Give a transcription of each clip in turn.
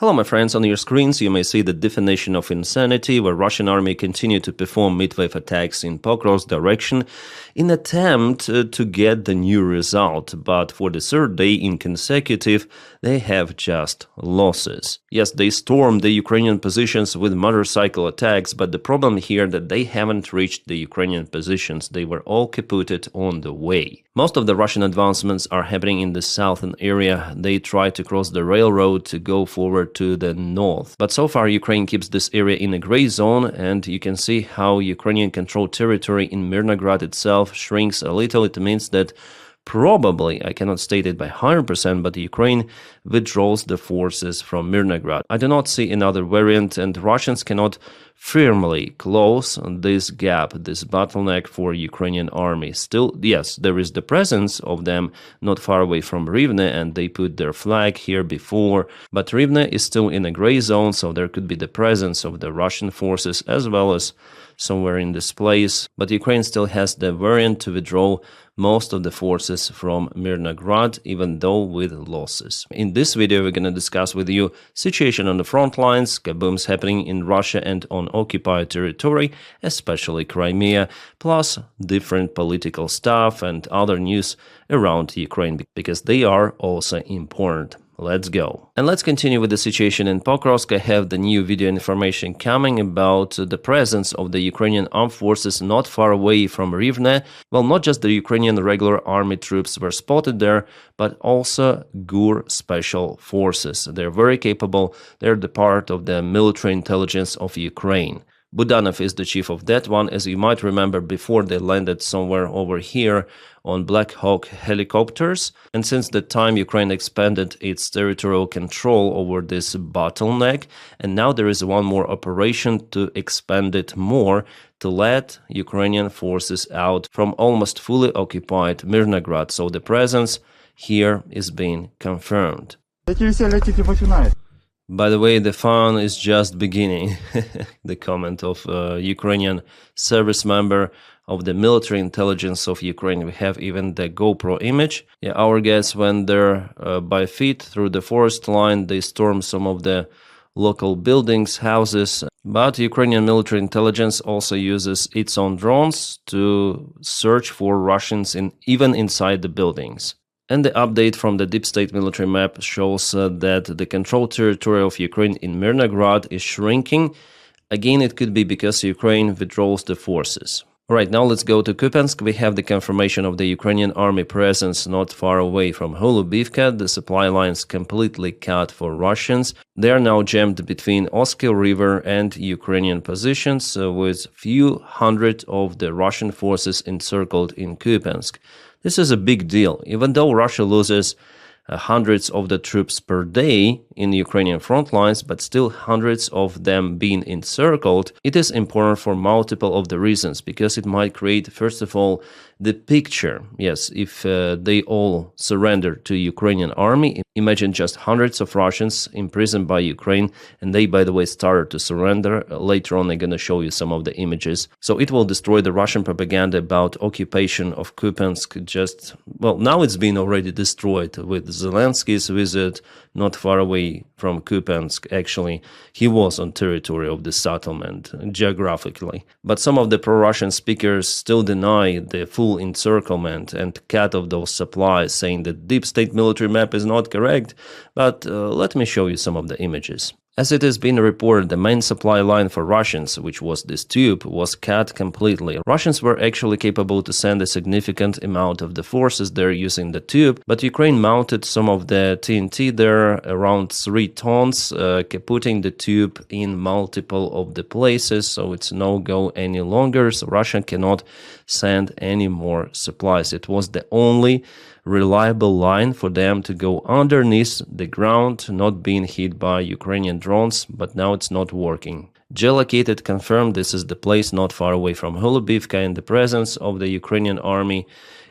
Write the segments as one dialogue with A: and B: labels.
A: Hello my friends, on your screens you may see the definition of insanity, where Russian army continued to perform midwave attacks in Pokrovsk direction in attempt to get the new result, but for the third day in consecutive they have just losses. Yes, they stormed the Ukrainian positions with motorcycle attacks, but the problem here that they haven't reached the Ukrainian positions, they were all kaputted on the way. Most of the Russian advancements are happening in the southern area. They try to cross the railroad to go forward to the north. But so far Ukraine keeps this area in a gray zone, and you can see how Ukrainian controlled territory in Mirnograd itself shrinks a little. It means that probably, I cannot state it by 100%, but Ukraine withdraws the forces from Mirnograd. I do not see another variant, and Russians cannot firmly close this gap, this bottleneck for Ukrainian army. Still, yes, there is the presence of them not far away from Rivne, and they put their flag here before, but Rivne is still in a gray zone, so there could be the presence of the Russian forces as well as somewhere in this place, but Ukraine still has the variant to withdraw most of the forces from Mirnograd, even though with losses. In this video we're going to discuss with you situation on the front lines, kabooms happening in Russia and on occupied territory, especially Crimea, plus different political stuff and other news around Ukraine, because they are also important. Let's go. And let's continue with the situation in Pokrovsk. I have the new video information coming about the presence of the Ukrainian armed forces not far away from Rivne. Well, not just the Ukrainian regular army troops were spotted there, but also GUR special forces. They're very capable. They're the part of the military intelligence of Ukraine. Budanov is the chief of that one. As you might remember, before they landed somewhere over here on Black Hawk helicopters, and since that time Ukraine expanded its territorial control over this bottleneck, and now there is one more operation to expand it more, to let Ukrainian forces out from almost fully occupied Mirnograd, so the presence here is being confirmed. By the way, the fun is just beginning. The comment of Ukrainian service member of the military intelligence of Ukraine. We have even the GoPro image. Yeah, our guys went there by feet through the forest line. They stormed some of the local buildings, houses. But Ukrainian military intelligence also uses its own drones to search for Russians even inside the buildings. And the update from the deep state military map shows that the controlled territory of Ukraine in Mirnograd is shrinking. Again, it could be because Ukraine withdraws the forces. Alright, now let's go to Kupiansk. We have the confirmation of the Ukrainian army presence not far away from Hulaypole. The supply lines completely cut for Russians. They are now jammed between Oskil River and Ukrainian positions, with few hundred of the Russian forces encircled in Kupiansk. This is a big deal. Even though Russia loses hundreds of the troops per day in Ukrainian front lines, but still hundreds of them being encircled, it is important for multiple of the reasons, because it might create, first of all, the picture. Yes, if they all surrender to Ukrainian army, imagine just hundreds of Russians imprisoned by Ukraine, and they, by the way, started to surrender. Later on, I'm going to show you some of the images. So it will destroy the Russian propaganda about occupation of Kupiansk. Just, well, now it's been already destroyed with Zelensky's visit not far away from Kupiansk. Actually, he was on territory of the settlement, geographically. But some of the pro-Russian speakers still deny the full encirclement and cut of those supplies, saying that deep state military map is not correct. But let me show you some of the images. As it has been reported, the main supply line for Russians, which was this tube, was cut completely. Russians were actually capable to send a significant amount of the forces there using the tube, but Ukraine mounted some of the TNT there, around 3 tons, putting the tube in multiple of the places, so it's no-go any longer, so Russia cannot send any more supplies. It was the only reliable line for them to go underneath the ground, not being hit by Ukrainian drones, but now it's not working. Geolocated confirmed this is the place not far away from Hulaypole, and the presence of the Ukrainian army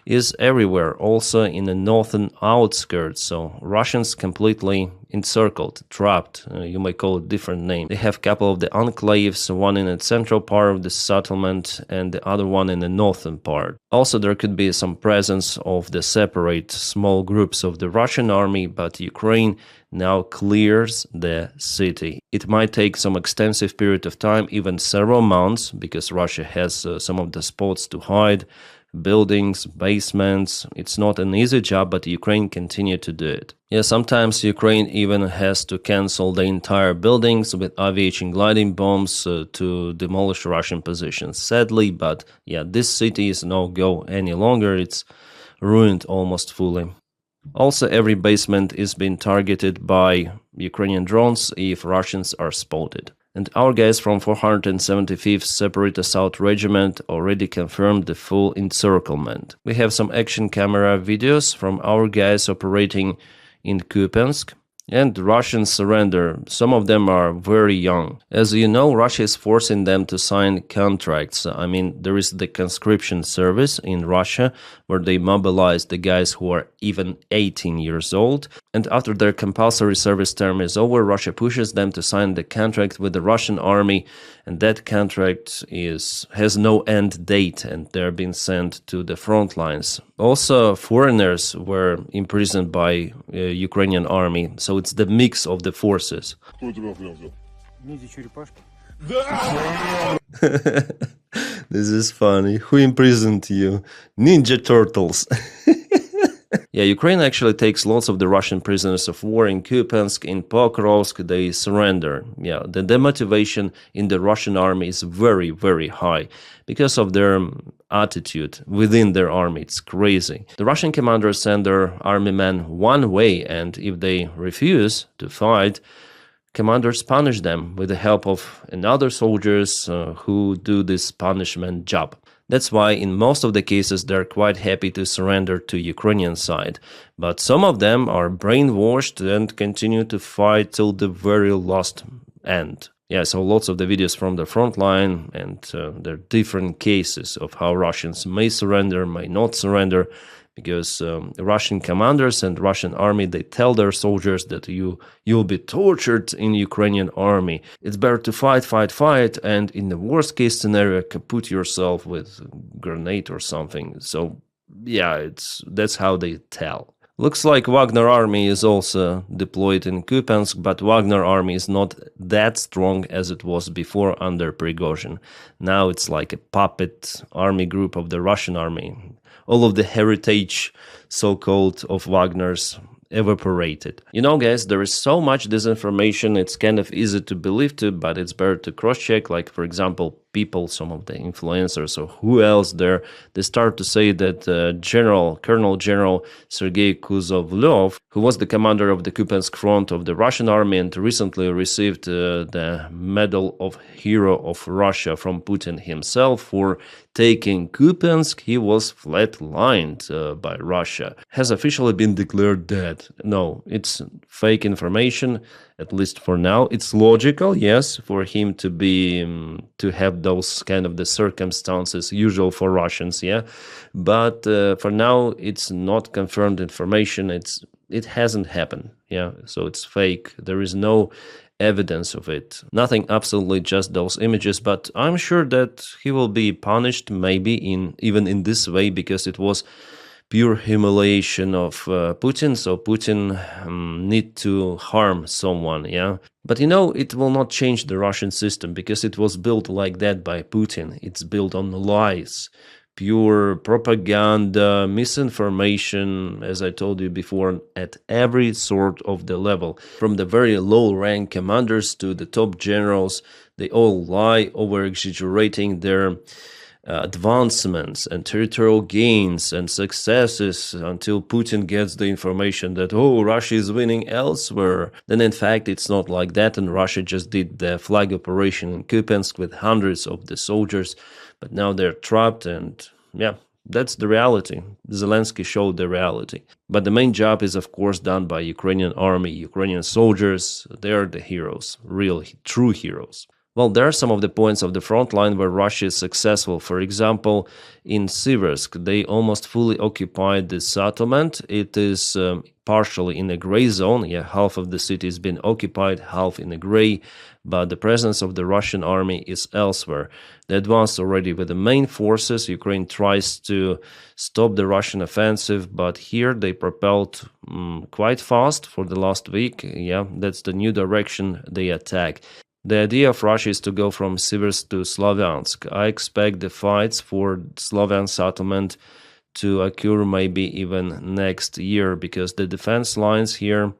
A: is everywhere, also in the northern outskirts. So Russians completely encircled, trapped. You may call it different name. They have a couple of the enclaves, one in the central part of the settlement and the other one in the northern part. Also, there could be some presence of the separate small groups of the Russian army, but Ukraine now clears the city. It might take some extensive period of time, even several months, because Russia has some of the spots to hide, buildings, basements. It's not an easy job, but Ukraine continued to do it. Yeah, sometimes Ukraine even has to cancel the entire buildings with aviation gliding bombs to demolish Russian positions. Sadly, but yeah, this city is no go any longer. It's ruined almost fully. Also, every basement is being targeted by Ukrainian drones if Russians are spotted. And our guys from 475th Separate Assault Regiment already confirmed the full encirclement. We have some action camera videos from our guys operating in Kupiansk. And Russians surrender. Some of them are very young. As you know, Russia is forcing them to sign contracts. I mean, there is the conscription service in Russia where they mobilize the guys who are even 18 years old. And after their compulsory service term is over, Russia pushes them to sign the contract with the Russian army. And that contract has no end date, and they're being sent to the front lines. Also, foreigners were imprisoned by Ukrainian army, so it's the mix of the forces. This is funny. Who imprisoned you? Ninja Turtles. Yeah, Ukraine actually takes lots of the Russian prisoners of war in Kupiansk, in Pokrovsk. They surrender. Yeah, the demotivation in the Russian army is very, very high because of their attitude within their army. It's crazy. The Russian commanders send their army men one way, and if they refuse to fight, commanders punish them with the help of another soldiers who do this punishment job. That's why in most of the cases they're quite happy to surrender to Ukrainian side. But some of them are brainwashed and continue to fight till the very last end. Yeah, so lots of the videos from the front line, and there are different cases of how Russians may surrender, may not surrender, because Russian commanders and Russian army, they tell their soldiers that you'll be tortured in Ukrainian army. It's better to fight, and in the worst case scenario, kaput yourself with grenade or something. So yeah, that's how they tell. Looks like Wagner army is also deployed in Kupiansk, but Wagner army is not that strong as it was before under Prigozhin. Now it's like a puppet army group of the Russian army. All of the heritage, so-called, of Wagner's evaporated. You know, guys, there is so much disinformation, it's kind of easy to believe to, but it's better to cross-check. Like, for example, people, some of the influencers or who else there, they start to say that Colonel General Sergei Kuzovlev, who was the commander of the Kupiansk front of the Russian army and recently received the Medal of Hero of Russia from Putin himself for taking Kupiansk, he was flatlined by Russia, has officially been declared dead. No, it's fake information, at least for now. It's logical, yes, for him to be to have those kind of the circumstances usual for Russians, yeah. But for now, it's not confirmed information. It hasn't happened, yeah. So it's fake. There is no evidence of it. Nothing, absolutely, just those images. But I'm sure that he will be punished, maybe even in this way, because it was pure humiliation of Putin. So Putin need to harm someone, yeah. But you know, it will not change the Russian system because it was built like that by Putin. It's built on lies, pure propaganda, misinformation, as I told you before, at every sort of the level. From the very low-rank commanders to the top generals, they all lie, over-exaggerating their advancements and territorial gains and successes until Putin gets the information that, oh, Russia is winning elsewhere. Then in fact it's not like that, and Russia just did the flag operation in Kupiansk with hundreds of the soldiers, but now they're trapped, and yeah, that's the reality. Zelensky showed the reality. But the main job is of course done by Ukrainian army, Ukrainian soldiers. They are the heroes, real, true heroes. Well, there are some of the points of the front line where Russia is successful. For example, in Siversk, they almost fully occupied the settlement. It is partially in a gray zone. Yeah, half of the city has been occupied, half in a gray, but the presence of the Russian army is elsewhere. They advanced already with the main forces. Ukraine tries to stop the Russian offensive, but here they propelled quite fast for the last week. Yeah, that's the new direction they attack. The idea of Russia is to go from Siversk to Slavyansk. I expect the fights for Slavian settlement to occur maybe even next year, because the defense lines here,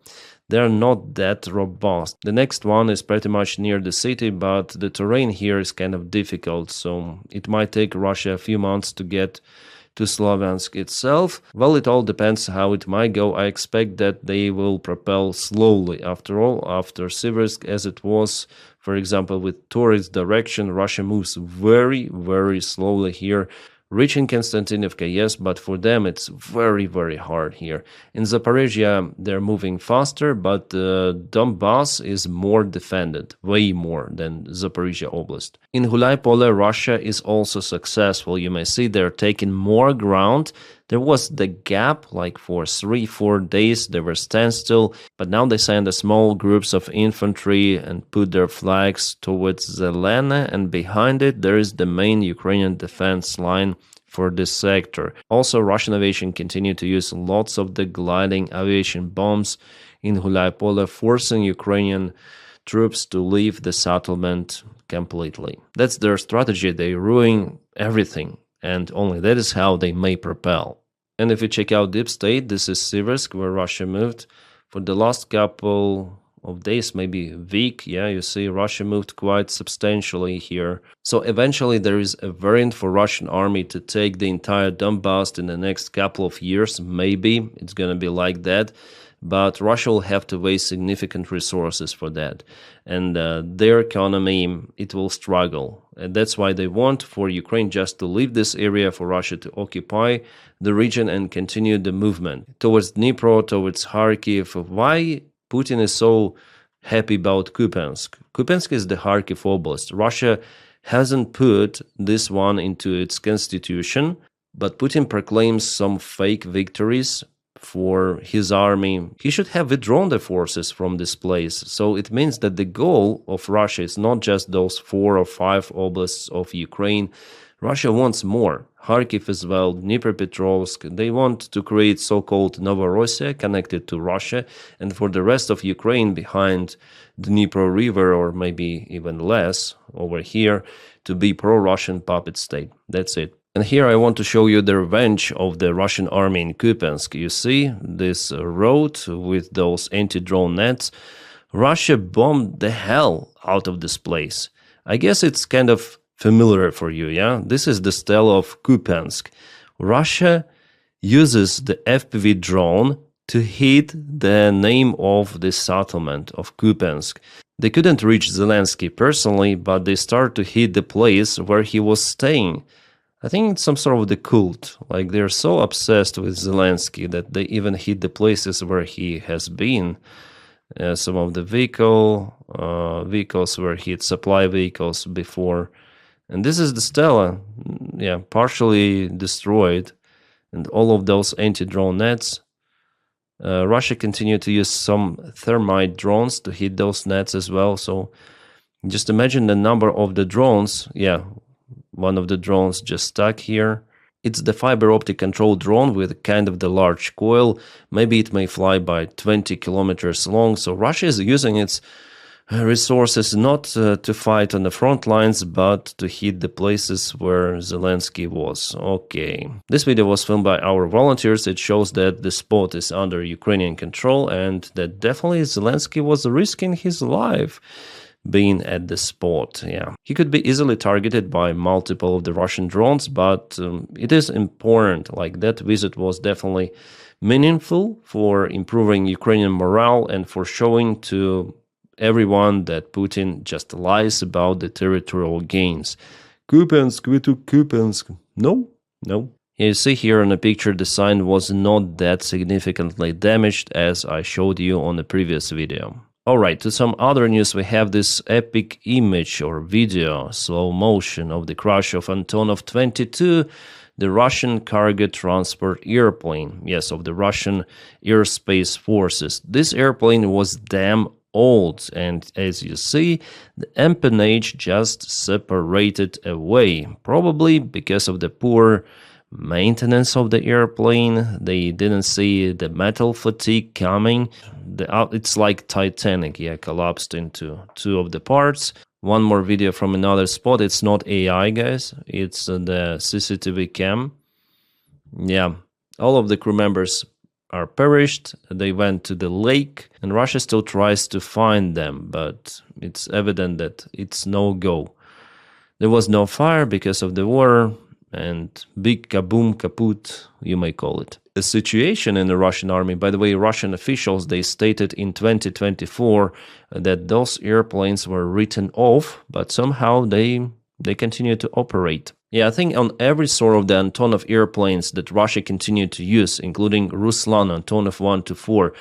A: they're not that robust. The next one is pretty much near the city, but the terrain here is kind of difficult, so it might take Russia a few months to get to Slavyansk itself. Well, it all depends how it might go. I expect that they will propel slowly. After all, after Siversk, as it was, for example, with tourist direction, Russia moves very, very slowly here. Reaching Konstantinivka, yes, but for them it's very, very hard here. In Zaporizhia, they're moving faster, but Donbass is more defended, way more than Zaporizhia Oblast. In Hulaypole, Russia is also successful. You may see they're taking more ground. There was the gap, like for 3-4 days, they were standstill, but now they send a small groups of infantry and put their flags towards Zelena, and behind it there is the main Ukrainian defense line for this sector. Also, Russian aviation continued to use lots of the gliding aviation bombs in Hulaypole, forcing Ukrainian troops to leave the settlement completely. That's their strategy. They ruin everything, and only that is how they may propel. And if you check out Deep State, this is Siversk, where Russia moved. For the last couple of days, maybe a week, yeah, you see Russia moved quite substantially here. So eventually there is a variant for Russian army to take the entire Donbass in the next couple of years. Maybe it's going to be like that. But Russia will have to waste significant resources for that. And their economy, it will struggle. And that's why they want for Ukraine just to leave this area, for Russia to occupy the region and continue the movement towards Dnipro, towards Kharkiv. Why Putin is so happy about Kupiansk? Kupiansk is the Kharkiv Oblast. Russia hasn't put this one into its constitution, but Putin proclaims some fake victories for his army. He should have withdrawn the forces from this place. So it means that the goal of Russia is not just those 4 or 5 oblasts of Ukraine. Russia wants more. Kharkiv as well, Dnipropetrovsk. They want to create so-called Novorossiya connected to Russia, and for the rest of Ukraine behind Dnipro River, or maybe even less over here, to be pro-Russian puppet state. That's it. And here I want to show you the revenge of the Russian army in Kupiansk. You see this road with those anti-drone nets. Russia bombed the hell out of this place. I guess it's kind of familiar for you, yeah? This is the stele of Kupiansk. Russia uses the FPV drone to hit the name of the settlement of Kupiansk. They couldn't reach Zelensky personally, but they started to hit the place where he was staying. I think it's some sort of the cult. Like, they're so obsessed with Zelensky that they even hit the places where he has been. Some of the vehicles were hit, supply vehicles before. And this is the Stella, yeah, partially destroyed. And all of those anti-drone nets. Russia continued to use some thermite drones to hit those nets as well. So just imagine the number of the drones. Yeah, one of the drones just stuck here. It's the fiber optic control drone with kind of the large coil. Maybe it may fly by 20 kilometers long. So Russia is using its resources not to fight on the front lines, but to hit the places where Zelensky was. Okay. This video was filmed by our volunteers. It shows that the spot is under Ukrainian control and that definitely Zelensky was risking his life being at the spot. Yeah, he could be easily targeted by multiple of the Russian drones, but it is important. Like, that visit was definitely meaningful for improving Ukrainian morale and for showing to everyone that Putin just lies about the territorial gains. Kupiansk, we took Kupiansk. No. You see here in the picture, the sign was not that significantly damaged as I showed you on the previous video. Alright, to some other news, we have this epic image or video, slow motion, of the crash of Antonov 22, the Russian cargo transport airplane, yes, of the Russian airspace forces. This airplane was damn old, and as you see, the empennage just separated away, probably because of the poor maintenance of the airplane. They didn't see the metal fatigue coming. It's like Titanic, yeah, collapsed into two of the parts. One more video from another spot. It's not AI, guys. It's the CCTV cam. Yeah, all of the crew members are perished. They went to the lake, and Russia still tries to find them, but it's evident that it's no go. There was no fire because of the war, and big kaboom kaput, you may call it. The situation in the Russian army, by the way, Russian officials, they stated in 2024 that those airplanes were written off, but somehow they continue to operate. Yeah, I think on every sort of the Antonov airplanes that Russia continued to use, including Ruslan Antonov 1 to 4,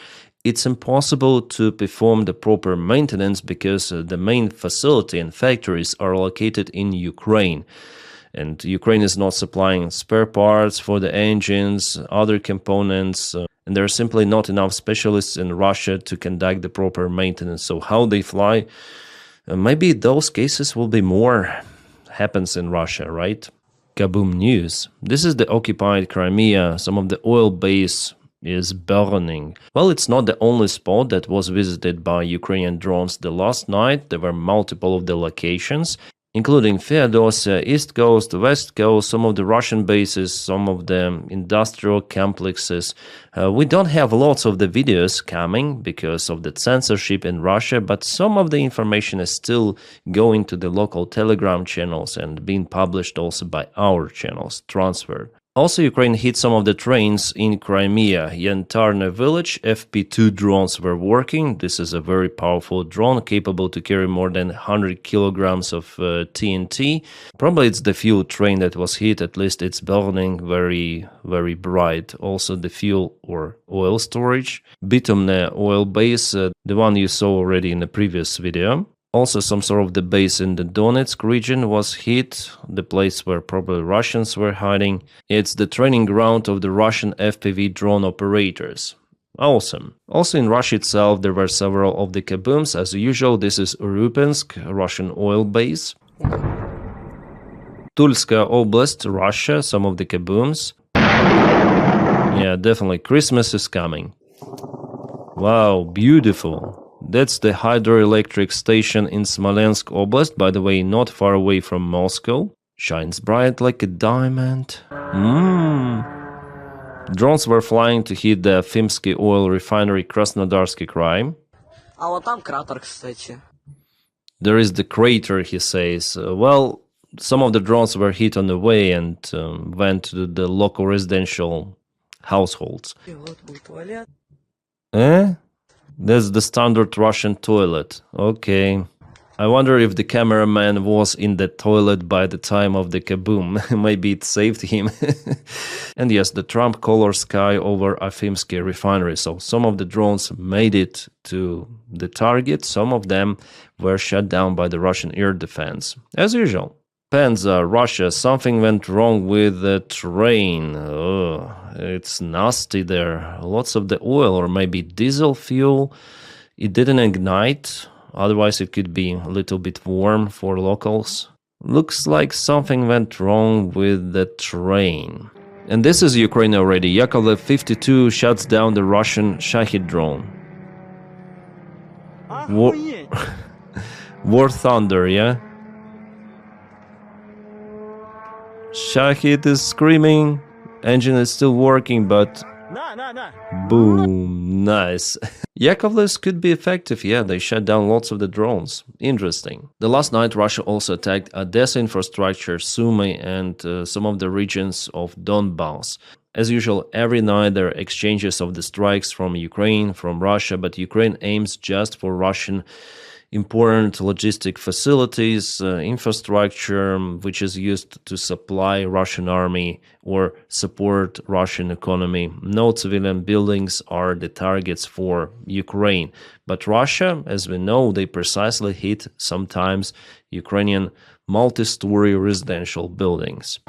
A: it's impossible to perform the proper maintenance because the main facility and factories are located in Ukraine. And Ukraine is not supplying spare parts for the engines, other components, and there are simply not enough specialists in Russia to conduct the proper maintenance. So how they fly, maybe those cases will be more happens in Russia, right? Kaboom news. This is the occupied Crimea. Some of the oil base is burning. Well, it's not the only spot that was visited by Ukrainian drones the last night. There were multiple of the locations, including Feodosia, East Coast, West Coast, some of the Russian bases, some of the industrial complexes. We don't have lots of the videos coming because of the censorship in Russia, but some of the information is still going to the local Telegram channels and being published also by our channels, transferred. Also, Ukraine hit some of the trains in Crimea. Yantarne village, FP2 drones were working. This is a very powerful drone capable to carry more than 100 kilograms of TNT. Probably it's the fuel train that was hit, at least it's burning very, very bright. Also the fuel or oil storage. Bitumne oil base, the one you saw already in the previous video. Also, some sort of the base in the Donetsk region was hit, the place where probably Russians were hiding. It's the training ground of the Russian FPV drone operators. Awesome. Also in Russia itself, there were several of the kabooms. As usual, this is Kupiansk, a Russian oil base. Tulska Oblast, Russia, some of the kabooms. Yeah, definitely, Christmas is coming. Wow, beautiful. That's the hydroelectric station in Smolensk Oblast, by the way, not far away from Moscow. Shines bright like a diamond. Drones were flying to hit the Fimsky oil refinery Krasnodarsky Krai. There is the crater, he says. Well, some of the drones were hit on the way and went to the local residential households. That's the standard Russian toilet. Okay. I wonder if the cameraman was in the toilet by the time of the kaboom. Maybe it saved him. And yes, the Trump color sky over Afimsky refinery. So some of the drones made it to the target. Some of them were shot down by the Russian air defense. As usual. Penza, Russia, something went wrong with the train. Oh, it's nasty there. Lots of the oil or maybe diesel fuel. It didn't ignite. Otherwise, it could be a little bit warm for locals. Looks like something went wrong with the train. And this is Ukraine already. Yakovlev 52 shuts down the Russian Shahid drone. War Thunder, yeah? Shahid is screaming, engine is still working, but boom, nice. Yakovlevs could be effective, yeah, they shut down lots of the drones. Interesting. The last night Russia also attacked Odessa infrastructure, Sumy, and some of the regions of Donbass. As usual, every night there are exchanges of the strikes from Ukraine, from Russia, but Ukraine aims just for Russian important logistic facilities, infrastructure, which is used to supply Russian army or support Russian economy. No civilian buildings are the targets for Ukraine. But Russia, as we know, they precisely hit sometimes Ukrainian multi-story residential buildings.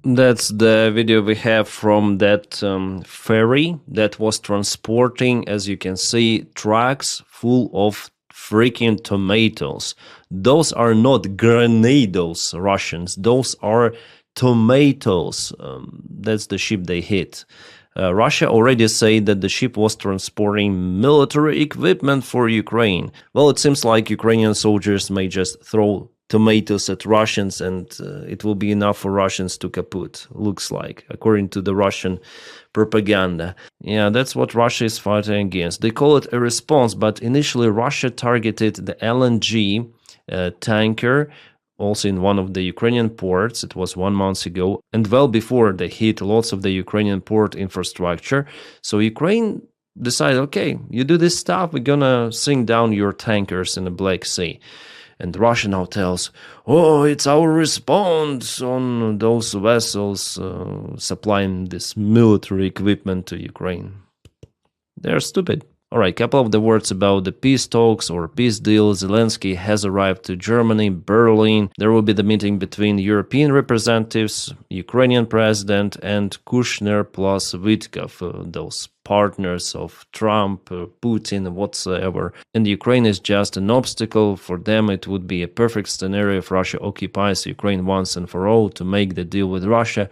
A: That's the video we have from that ferry that was transporting, as you can see, trucks full of freaking tomatoes. Those are not granados, Russians. Those are tomatoes. That's the ship they hit. Russia already said that the ship was transporting military equipment for Ukraine. Well, it seems like Ukrainian soldiers may just throw tomatoes at Russians and it will be enough for Russians to kaput, looks like, according to the Russian propaganda. Yeah, that's what Russia is fighting against. They call it a response, but initially Russia targeted the LNG tanker, also in one of the Ukrainian ports. It was 1 month ago, and well before they hit lots of the Ukrainian port infrastructure. So Ukraine decided, okay, you do this stuff, we're gonna sink down your tankers in the Black Sea. And Russia now tells, oh, it's our response on those vessels supplying this military equipment to Ukraine. They're stupid. All right, couple of the words about the peace talks or peace deal. Zelensky has arrived to Germany, Berlin. There will be the meeting between European representatives, Ukrainian president, and Kushner plus Witkov, those partners of Trump, Putin, whatsoever. And Ukraine is just an obstacle. For them, it would be a perfect scenario if Russia occupies Ukraine once and for all to make the deal with Russia.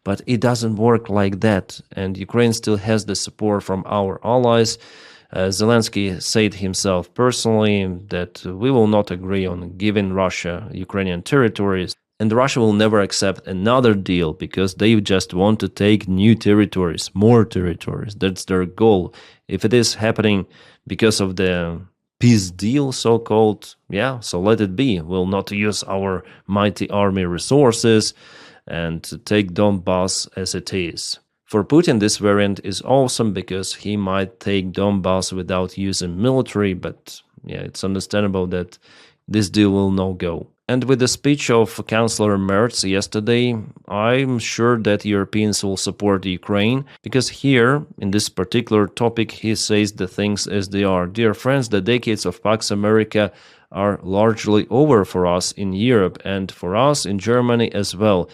A: But it doesn't work like that. And Ukraine still has the support from our allies. Zelensky said himself personally that we will not agree on giving Russia Ukrainian territories, and Russia will never accept another deal because they just want to take new territories, more territories. That's their goal. If it is happening because of the peace deal, so-called, yeah, so let it be. We'll not use our mighty army resources and take Donbass as it is. For Putin, this variant is awesome because he might take Donbass without using military, but yeah, it's understandable that this deal will not go. And with the speech of Chancellor Merz yesterday, I'm sure that Europeans will support Ukraine, because here, in this particular topic, he says the things as they are. Dear friends, the decades of Pax America are largely over for us in Europe and for us in Germany as well.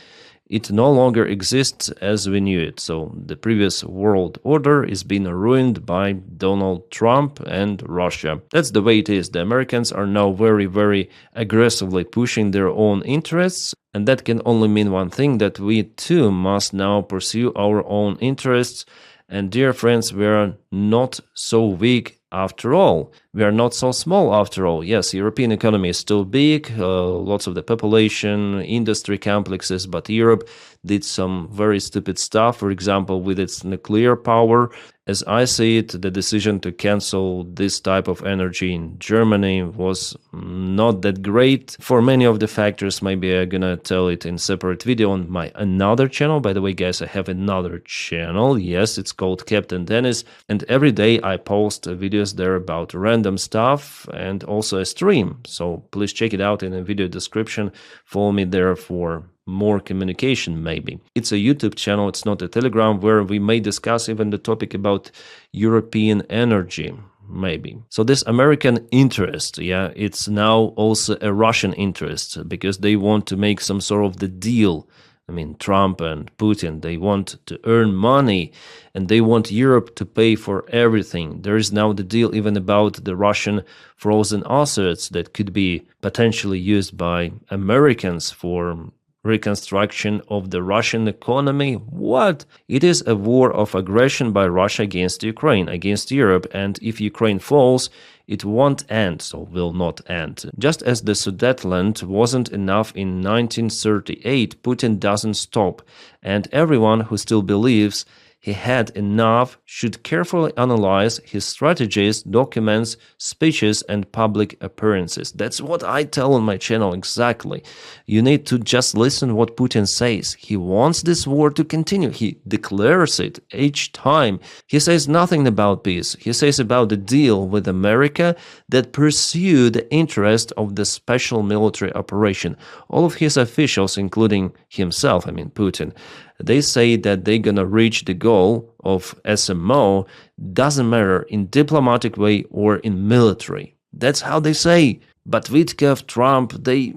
A: It no longer exists as we knew it. So the previous world order is being ruined by Donald Trump and Russia. That's the way it is. The Americans are now very, very aggressively pushing their own interests. And that can only mean one thing, that we too must now pursue our own interests. And dear friends, we are not so weak after all. We are not so small after all. Yes, European economy is still big, lots of the population, industry complexes, but Europe did some very stupid stuff, for example, with its nuclear power. As I see it, the decision to cancel this type of energy in Germany was not that great. For many of the factors, maybe I'm gonna tell it in separate video on my another channel. By the way, guys, I have another channel. Yes, it's called Captain Dennis, and every day I post videos there about random stuff and also a stream. So please check it out in the video description. Follow me there for more communication, maybe. It's a YouTube channel, it's not a Telegram, where we may discuss even the topic about European energy, maybe. So this American interest, yeah, it's now also a Russian interest, because they want to make some sort of the deal. I mean, Trump and Putin, they want to earn money and they want Europe to pay for everything. There is now the deal even about the Russian frozen assets that could be potentially used by Americans for reconstruction of the Russian economy. What? It is a war of aggression by Russia against Ukraine, against Europe, and if Ukraine falls, it won't end, so will not end. Just as the Sudetenland wasn't enough in 1938, Putin doesn't stop, and everyone who still believes he had enough, should carefully analyze his strategies, documents, speeches, and public appearances. That's what I tell on my channel exactly. You need to just listen what Putin says. He wants this war to continue. He declares it each time. He says nothing about peace. He says about the deal with America that pursue the interest of the special military operation. All of his officials, including himself, Putin, they say that they're gonna reach the goal of SMO, doesn't matter in diplomatic way or in military. That's how they say. But Vitkov, Trump, they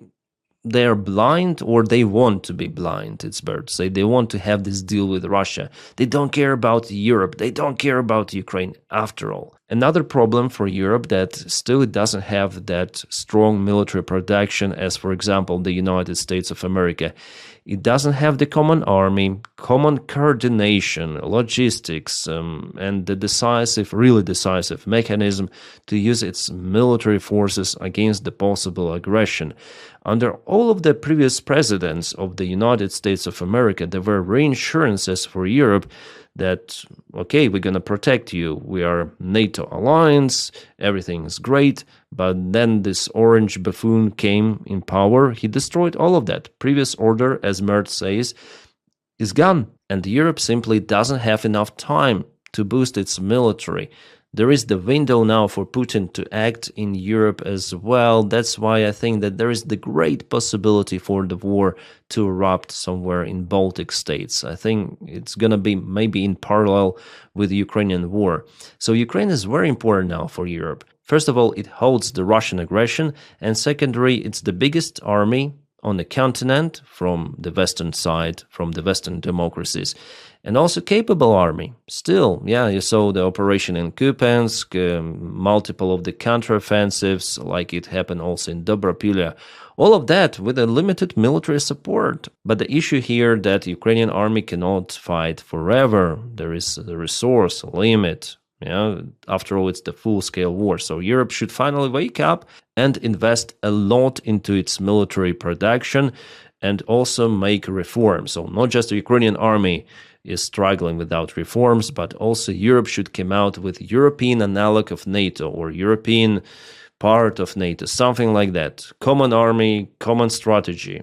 A: are blind, or they want to be blind, it's better to say. They want to have this deal with Russia. They don't care about Europe. They don't care about Ukraine after all. Another problem for Europe that still it doesn't have that strong military production as, for example, the United States of America. It doesn't have the common army, common coordination, logistics, and the really decisive mechanism to use its military forces against the possible aggression. Under all of the previous presidents of the United States of America, there were reassurances for Europe that, okay, we're going to protect you. We are NATO alliance, everything is great. But then this orange buffoon came in power. He destroyed all of that. Previous order, as Mert says, is gone. And Europe simply doesn't have enough time to boost its military. There is the window now for Putin to act in Europe as well. That's why I think that there is the great possibility for the war to erupt somewhere in Baltic states. I think it's going to be maybe in parallel with the Ukrainian war. So Ukraine is very important now for Europe. First of all, it holds the Russian aggression, and secondly, it's the biggest army on the continent from the Western side, from the Western democracies, and also capable army. Still, yeah, you saw the operation in Kupiansk, multiple of the counteroffensives, like it happened also in Dobropilya. All of that with a limited military support. But the issue here that Ukrainian army cannot fight forever. There is a resource limit. Yeah, after all, it's the full-scale war. So Europe should finally wake up and invest a lot into its military production and also make reforms. So not just the Ukrainian army is struggling without reforms, but also Europe should come out with European analog of NATO or European part of NATO, something like that. Common army, common strategy.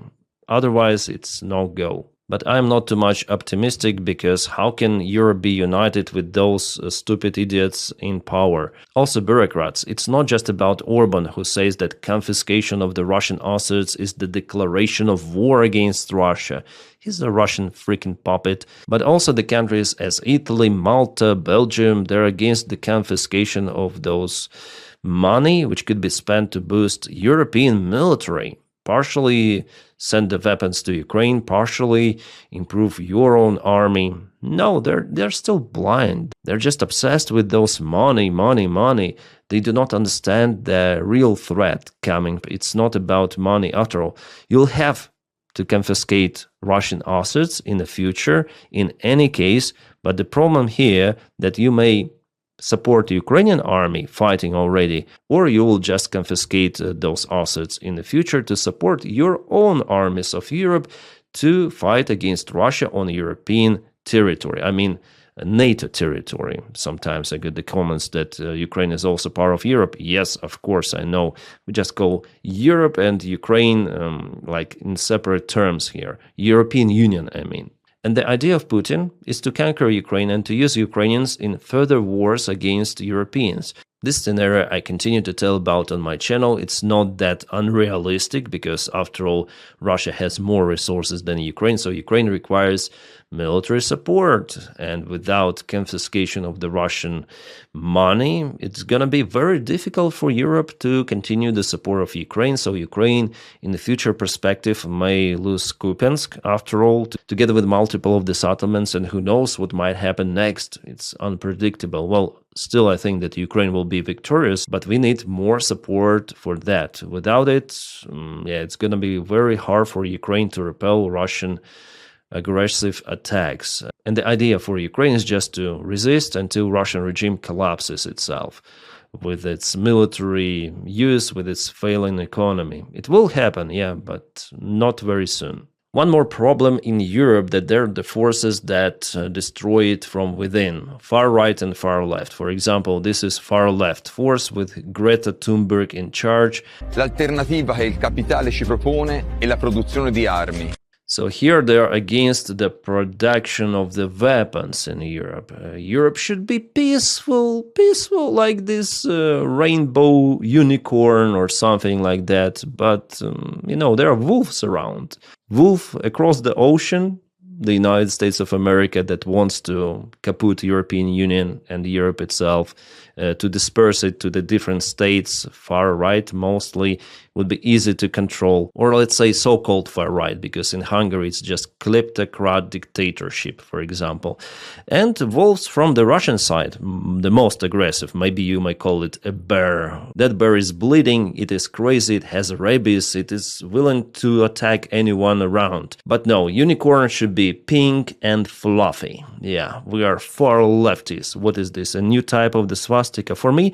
A: Otherwise, it's no go. But I'm not too much optimistic, because how can Europe be united with those stupid idiots in power? Also bureaucrats. It's not just about Orban, who says that confiscation of the Russian assets is the declaration of war against Russia. He's a Russian freaking puppet. But also the countries as Italy, Malta, Belgium, they're against the confiscation of those money which could be spent to boost European military. Partially send the weapons to Ukraine, partially improve your own army. No, they're still blind. They're just obsessed with those money. They do not understand the real threat coming. It's not about money after all. You'll have to confiscate Russian assets in the future in any case, but the problem here that you may support the Ukrainian army fighting already, or you will just confiscate those assets in the future to support your own armies of Europe to fight against Russia on European territory. NATO territory. Sometimes I get the comments that Ukraine is also part of Europe. Yes, of course, I know. We just call Europe and Ukraine like in separate terms here. European Union, And the idea of Putin is to conquer Ukraine and to use Ukrainians in further wars against Europeans. This scenario I continue to tell about on my channel. It's not that unrealistic, because after all, Russia has more resources than Ukraine, so Ukraine requires military support, and without confiscation of the Russian money, it's going to be very difficult for Europe to continue the support of Ukraine. So Ukraine, in the future perspective, may lose Kupiansk, after all, together with multiple of the settlements, and who knows what might happen next. It's unpredictable. Well, still, I think that Ukraine will be victorious, but we need more support for that. Without it, it's going to be very hard for Ukraine to repel Russian aggressive attacks. And the idea for Ukraine is just to resist until Russian regime collapses itself with its military use, with its failing economy. It will happen, but not very soon. One more problem in Europe, that there are the forces that destroy it from within, far right and far left. For example, this is far left force with Greta Thunberg in charge.
B: L'alternativa che il capitale ci propone è la produzione di armi.
A: So here they are against the production of the weapons in Europe. Europe should be peaceful like this rainbow unicorn or something like that. But, there are wolves around. Wolf across the ocean, the United States of America, that wants to kaput European Union and Europe itself, to disperse it to the different states, far right mostly, would be easy to control. Or let's say so-called far right, because in Hungary it's just kleptocrat dictatorship, for example. And wolves from the Russian side, the most aggressive, maybe you might call it a bear. That bear is bleeding, it is crazy, it has rabies, it is willing to attack anyone around. But no, unicorn should be pink and fluffy. Yeah, we are far lefties. What is this? A new type of the swastika? For me,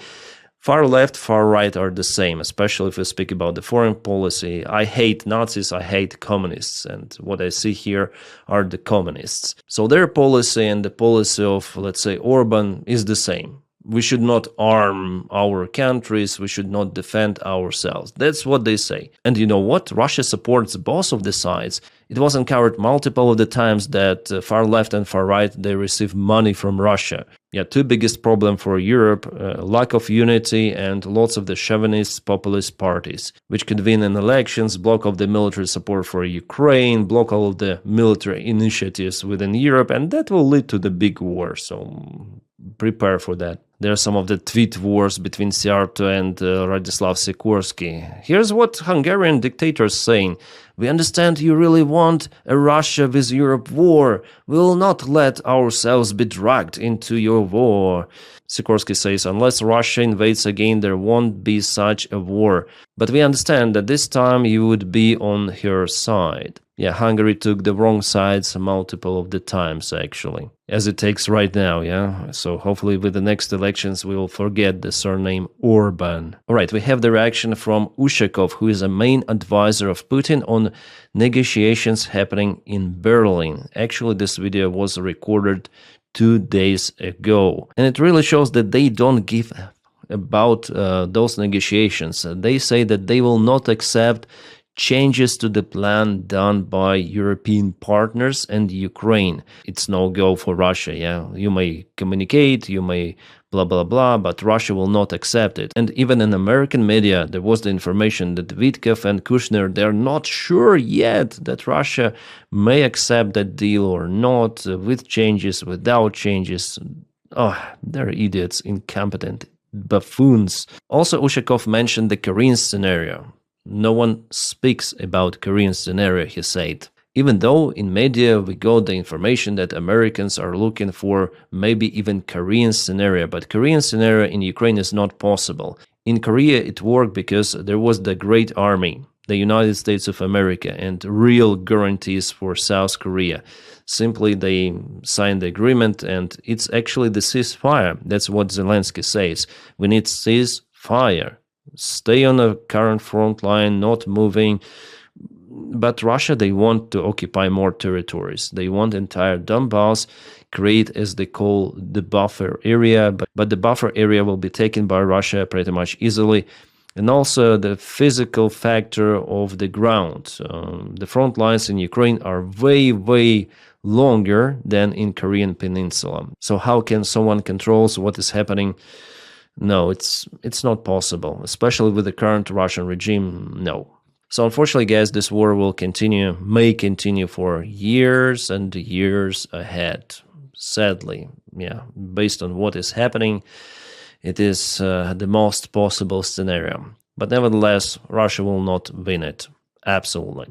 A: far left, far right are the same, especially if we speak about the foreign policy. I hate Nazis, I hate communists, and what I see here are the communists. So their policy and the policy of, let's say, Orban is the same. We should not arm our countries, we should not defend ourselves. That's what they say. And you know what? Russia supports both of the sides. It was uncovered multiple of the times that far left and far right, they receive money from Russia. Yeah, two biggest problem for Europe, lack of unity and lots of the chauvinist populist parties, which could win in elections, block of the military support for Ukraine, block all of the military initiatives within Europe, and that will lead to the big war, so prepare for that. There are some of the tweet wars between Siarto and Radislav Sikorsky. Here's what Hungarian dictators saying. We understand you really want a Russia with Europe war. We will not let ourselves be dragged into your war. Sikorsky says, unless Russia invades again, there won't be such a war. But we understand that this time you would be on her side. Yeah, Hungary took the wrong sides multiple of the times, actually, as it takes right now, yeah? So hopefully with the next elections we will forget the surname Orban. Alright, we have the reaction from Ushakov, who is a main advisor of Putin on negotiations happening in Berlin. Actually, this video was recorded 2 days ago, and it really shows that they don't give about those negotiations. They say that they will not accept changes to the plan done by European partners and Ukraine. It's no go for Russia, yeah? You may communicate, you may blah blah blah, but Russia will not accept it. And even in American media, there was the information that Witkoff and Kushner, they're not sure yet that Russia may accept that deal or not, with changes, without changes. Oh, they're idiots, incompetent buffoons. Also, Ushakov mentioned the Korean scenario. No one speaks about Korean scenario, he said. Even though in media we got the information that Americans are looking for maybe even Korean scenario, but Korean scenario in Ukraine is not possible. In Korea it worked because there was the Great Army, the United States of America, and real guarantees for South Korea. Simply they signed the agreement, and it's actually the ceasefire. That's what Zelensky says. We need ceasefire. Stay on the current front line, not moving. But Russia, they want to occupy more territories. They want entire Donbass, create, as they call, the buffer area. But the buffer area will be taken by Russia pretty much easily. And also the physical factor of the ground. The front lines in Ukraine are way longer than in Korean Peninsula. So how can someone control what is happening? No, it's not possible, especially with the current Russian regime, no. So unfortunately, guys, this war will continue, may continue for years and years ahead. Sadly, yeah, based on what is happening, it is the most possible scenario. But nevertheless, Russia will not win it. Absolutely.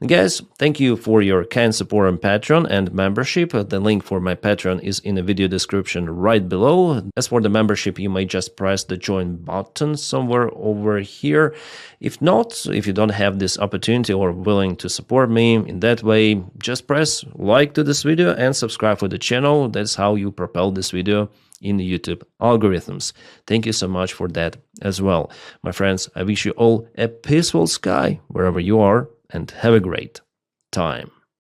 A: And guys, thank you for your kind support on Patreon and membership. The link for my Patreon is in the video description right below. As for the membership, you may just press the join button somewhere over here. If not, if you don't have this opportunity or willing to support me in that way, just press like to this video and subscribe for the channel. That's how you propel this video in the YouTube algorithms. Thank you so much for that as well. My friends, I wish you all a peaceful sky wherever you are, and have a great time.